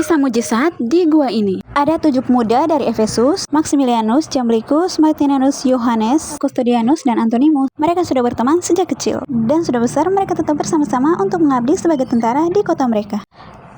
Kisah mujizat di gua ini. Ada 7 pemuda dari Efesus, Maximilianus, Jamblichus, Martinus, Yohanes, Custodianus, dan Antonimus. Mereka sudah berteman sejak kecil, dan sudah besar mereka tetap bersama-sama untuk mengabdi sebagai tentara di kota mereka.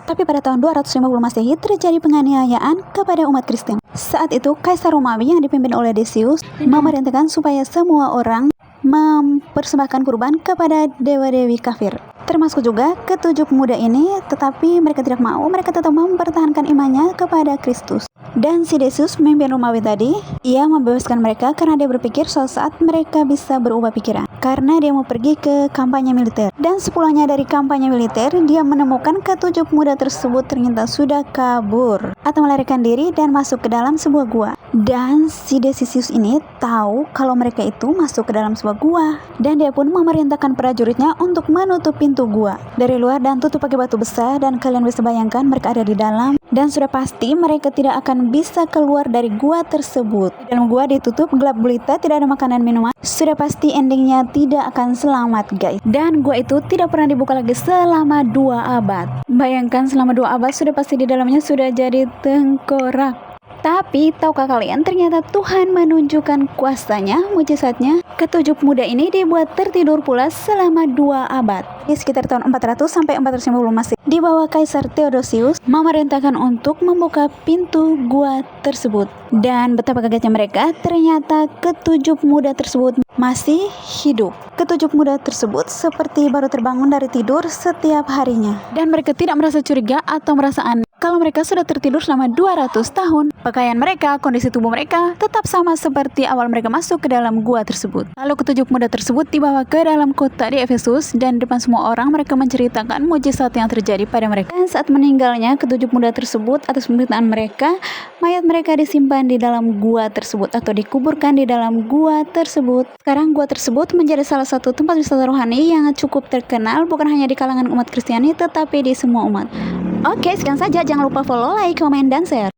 Tapi pada tahun 250 Masehi terjadi penganiayaan kepada umat Kristen. Saat itu Kaisar Romawi yang dipimpin oleh Decius memerintahkan supaya semua orang mempersembahkan kurban kepada dewa-dewi kafir, termasuk juga ketujuh pemuda ini. Tetapi mereka tidak mau, mereka tetap mempertahankan imannya kepada Kristus. Dan si Decius, pemimpin Romawi tadi, ia membebaskan mereka karena dia berpikir suatu saat mereka bisa berubah pikiran, karena dia mau pergi ke kampanye militer. Dan sepulangnya dari kampanye militer, dia menemukan ketujuh pemuda tersebut ternyata sudah kabur atau melarikan diri dan masuk ke dalam sebuah gua. Dan si Decius ini tahu kalau mereka itu masuk ke dalam sebuah gua, dan dia pun memerintahkan prajuritnya untuk menutup pintu gua dari luar dan tutup pakai batu besar. Dan kalian bisa bayangkan mereka ada di dalam, dan sudah pasti mereka tidak akan bisa keluar dari gua tersebut. Di dalam gua ditutup, gelap gulita, tidak ada makanan minuman. Sudah pasti endingnya tidak akan selamat, guys. Dan gua itu tidak pernah dibuka lagi selama 2 abad. Bayangkan selama 2 abad sudah pasti di dalamnya sudah jadi tengkorak. Tapi tahukah kalian, ternyata Tuhan menunjukkan kuasanya, mujizatnya. Ketujuh pemuda ini dibuat tertidur pula selama 2 abad. Di sekitar tahun 400 sampai 450 Masehi, di bawah Kaisar Theodosius memerintahkan untuk membuka pintu gua tersebut. Dan betapa kagetnya mereka, ternyata ketujuh pemuda tersebut masih hidup. Ketujuh pemuda tersebut seperti baru terbangun dari tidur setiap harinya. Dan mereka tidak merasa curiga atau merasa aneh kalau mereka sudah tertidur selama 200 tahun. Pakaian mereka, kondisi tubuh mereka tetap sama seperti awal mereka masuk ke dalam gua tersebut. Lalu ketujuh pemuda tersebut dibawa ke dalam kota di Efesus, dan depan semua orang mereka menceritakan mujizat yang terjadi pada mereka. Dan saat meninggalnya ketujuh pemuda tersebut atas pemberitaan mereka, mayat mereka disimpan di dalam gua tersebut atau dikuburkan di dalam gua tersebut. Sekarang gua tersebut menjadi salah satu tempat wisata rohani yang cukup terkenal bukan hanya di kalangan umat Kristiani tetapi di semua umat. Oke, sekian saja. Jangan lupa follow, like, komen, dan share.